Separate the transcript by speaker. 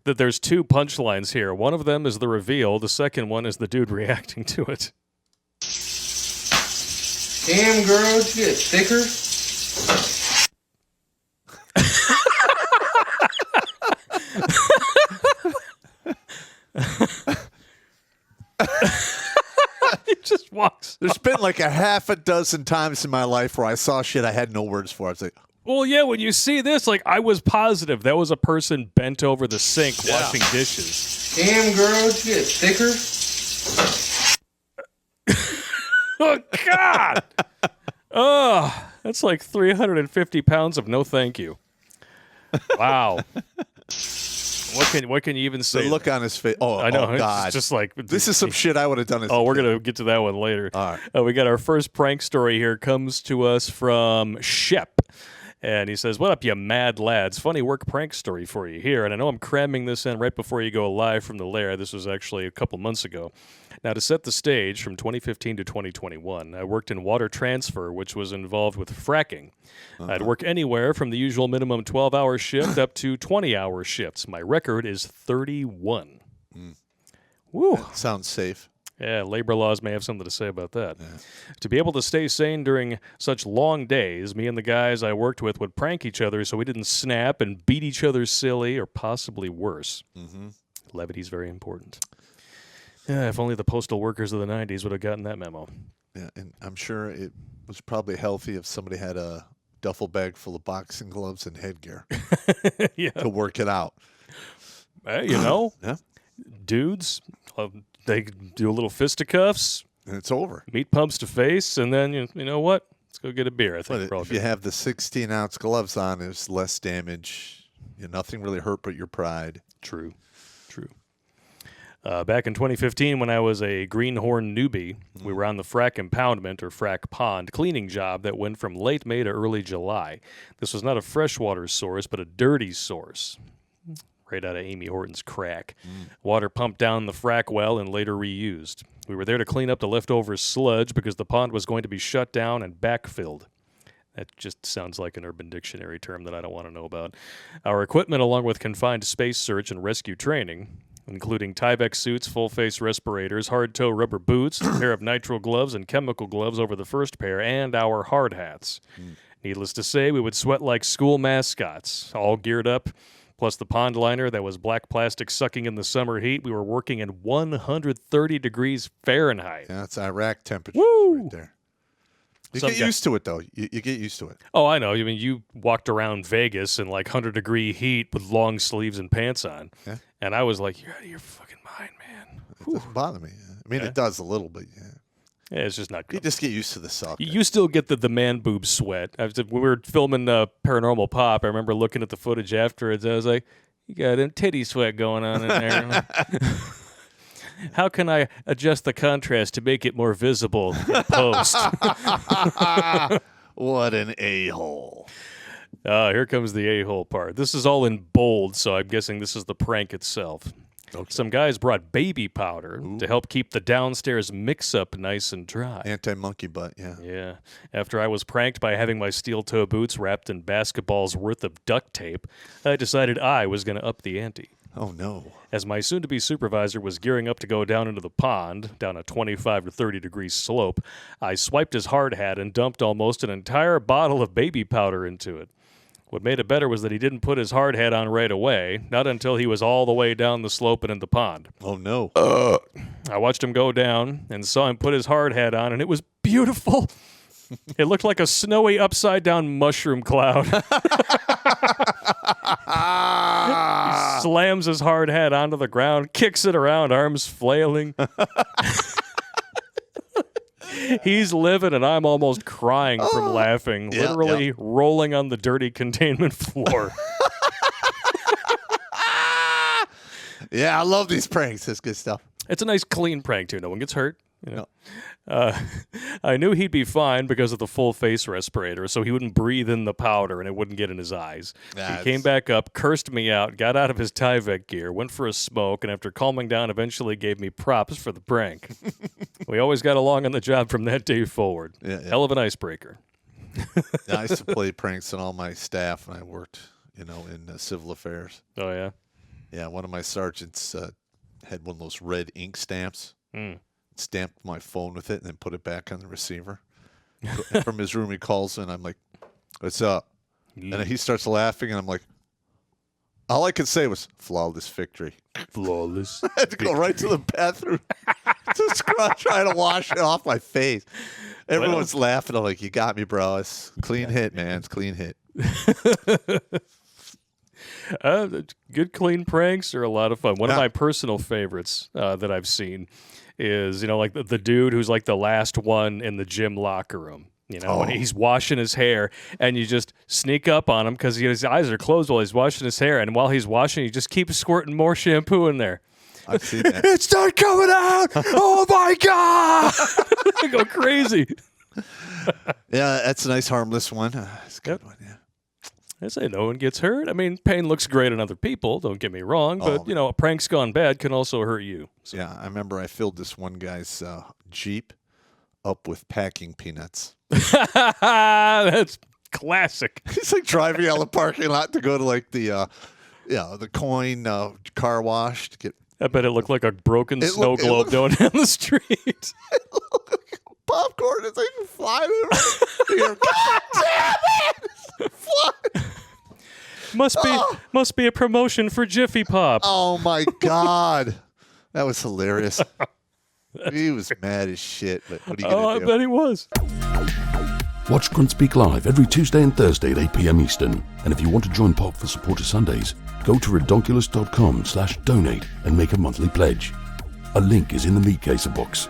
Speaker 1: that there's two punchlines here. One of them is the reveal. The second one is the dude reacting to it.
Speaker 2: Damn, girl, did you get thicker?
Speaker 1: He just walks.
Speaker 3: There's been like a half a dozen times in my life where I saw shit I had no words for. I was like,
Speaker 1: Well, yeah, when you see this, like, I was positive that was a person bent over the sink washing dishes.
Speaker 2: Damn, girl, did you get thicker?
Speaker 1: Oh, God! Oh, that's like 350 pounds of no thank you. Wow. What can you even say?
Speaker 3: the look on his face. Oh,
Speaker 1: I know.
Speaker 3: oh God.
Speaker 1: It's just like
Speaker 3: This is some shit I would have done as
Speaker 1: Oh,
Speaker 3: a
Speaker 1: we're
Speaker 3: kid.
Speaker 1: going to get to that one later.
Speaker 3: All right.
Speaker 1: We got our first prank story here. Comes to us from Shep. And he says, "What up, you mad lads? Funny work prank story for you here. And I know I'm cramming this in right before you go live from the lair. This was actually a couple months ago. Now, to set the stage, from 2015 to 2021, I worked in water transfer, which was involved with fracking. I'd work anywhere from the usual minimum 12-hour shift up to 20-hour shifts. My record is 31. Woo.
Speaker 3: Sounds safe.
Speaker 1: Yeah, labor laws may have something to say about that. Yeah. To be able to stay sane during such long days, me and the guys I worked with would prank each other so we didn't snap and beat each other silly or possibly worse. Mm-hmm. Levity's very important. Yeah, if only the postal workers of the 90s would have gotten that memo.
Speaker 3: Yeah, and I'm sure it was probably healthy if somebody had a duffel bag full of boxing gloves and headgear
Speaker 1: Yeah.
Speaker 3: to work it out.
Speaker 1: Hey, you know,
Speaker 3: Yeah.
Speaker 1: dudes, they do a little fisticuffs,
Speaker 3: And it's over.
Speaker 1: meat pumps to face, and then, you know what? Let's go get a beer. I think
Speaker 3: But
Speaker 1: we're all
Speaker 3: if you
Speaker 1: good.
Speaker 3: have the 16-ounce gloves on, there's less damage. Nothing really hurt but your pride.
Speaker 1: True. Back in 2015, when I was a greenhorn newbie, we were on the frack impoundment or frack pond cleaning job that went from late May to early July. This was not a freshwater source, but a dirty source. Right out of Amy Horton's Crack. Water pumped down the frack well and later reused. We were there to clean up the leftover sludge because the pond was going to be shut down and backfilled. That just sounds like an Urban Dictionary term that I don't want to know about. Our equipment, along with confined space search and rescue training, including Tyvek suits, full-face respirators, hard-toe rubber boots, a pair of nitrile gloves, and chemical gloves over the first pair, and our hard hats. Needless to say, we would sweat like school mascots, all geared up, plus the pond liner that was black plastic sucking in the summer heat. We were working in 130 degrees Fahrenheit.
Speaker 3: Yeah, it's Iraq temperature
Speaker 1: Woo!
Speaker 3: right there. You
Speaker 1: Some
Speaker 3: get
Speaker 1: guy-
Speaker 3: used to it, though. You get used to it.
Speaker 1: Oh, I know. I mean, you walked around Vegas in like 100-degree heat with long sleeves and pants on.
Speaker 3: Yeah.
Speaker 1: And I was like, you're out of your fucking mind, man.
Speaker 3: It doesn't bother me. I mean, it does a little, but yeah.
Speaker 1: Yeah, it's just not
Speaker 3: You
Speaker 1: good.
Speaker 3: just get used to the suck.
Speaker 1: You still get the man boob sweat. When we were filming Paranormal Pop, I remember looking at the footage afterwards. I was like, you got a titty sweat going on in there. How can I adjust the contrast to make it more visible in post?
Speaker 3: What an a-hole.
Speaker 1: Here comes the a-hole part. This is all in bold, so I'm guessing this is the prank itself.
Speaker 3: Okay.
Speaker 1: Some guys brought baby powder to help keep the downstairs mix-up nice and dry.
Speaker 3: Anti-monkey butt, yeah.
Speaker 1: Yeah. After I was pranked by having my steel-toe boots wrapped in basketballs worth of duct tape, I decided I was going to up the ante.
Speaker 3: Oh, no.
Speaker 1: As my soon-to-be supervisor was gearing up to go down into the pond, down a 25 to 30-degree slope, I swiped his hard hat and dumped almost an entire bottle of baby powder into it. What made it better was that he didn't put his hard hat on right away, not until he was all the way down the slope and in the pond.
Speaker 3: Oh, no.
Speaker 1: I watched him go down and saw him put his hard hat on, and it was beautiful. It looked like a snowy upside-down mushroom cloud. He slams his hard hat onto the ground, kicks it around, arms flailing. He's livid, and I'm almost crying from laughing,
Speaker 3: Yeah,
Speaker 1: literally rolling on the dirty containment floor.
Speaker 3: Yeah, I love these pranks. That's good stuff.
Speaker 1: It's a nice, clean prank, too. No one gets hurt. You know? I knew he'd be fine because of the full face respirator, so he wouldn't breathe in the powder and it wouldn't get in his eyes. He came back up, cursed me out, got out of his Tyvek gear, went for a smoke, and after calming down, eventually gave me props for the prank. We always got along on the job from that day forward.
Speaker 3: Yeah.
Speaker 1: Hell of an icebreaker.
Speaker 3: Yeah, I used to play pranks on all my staff when I worked, in civil affairs.
Speaker 1: Oh, yeah?
Speaker 3: Yeah, one of my sergeants had one of those red ink stamps. Stamped my phone with it and then put it back on the receiver. From his room, he calls in. I'm like, "What's up?" And then he starts laughing, and I'm like, all I could say was flawless victory.
Speaker 1: Flawless.
Speaker 3: I had to go right to the bathroom to try to wash it off my face. Everyone's laughing. I'm like, you got me, bro. It's clean hit, man. It's clean hit.
Speaker 1: Good, clean pranks are a lot of fun. One of my personal favorites that I've seen is, like the dude who's like the last one in the gym locker room. When he's washing his hair, and you just sneak up on him because his eyes are closed while he's washing his hair, and while he's washing, you just keep squirting more shampoo in there.
Speaker 3: I've seen that.
Speaker 1: It's not coming out! Oh my God! I go crazy.
Speaker 3: Yeah, that's a nice harmless one. It's a good one, yeah.
Speaker 1: I say no one gets hurt. I mean, pain looks great on other people, don't get me wrong, but, a prank's gone bad can also hurt you. So.
Speaker 3: Yeah, I remember I filled this one guy's Jeep up with packing peanuts.
Speaker 1: That's classic.
Speaker 3: He's like driving out of the parking lot to go to like the coin car wash to get.
Speaker 1: I bet it looked like a broken snow globe going down the street.
Speaker 3: It looked like popcorn is like flying over. God damn it! Fly.
Speaker 1: Must be a promotion for Jiffy Pop.
Speaker 3: Oh my God, that was hilarious. He was mad as shit, but what are you gonna do?
Speaker 1: I bet he was.
Speaker 4: Watch Grunt Speak live every Tuesday and Thursday at 8 p.m. Eastern. And if you want to join Pop for Supporter Sundays, go to redonkulous.com/donate and make a monthly pledge. A link is in the meat caser box.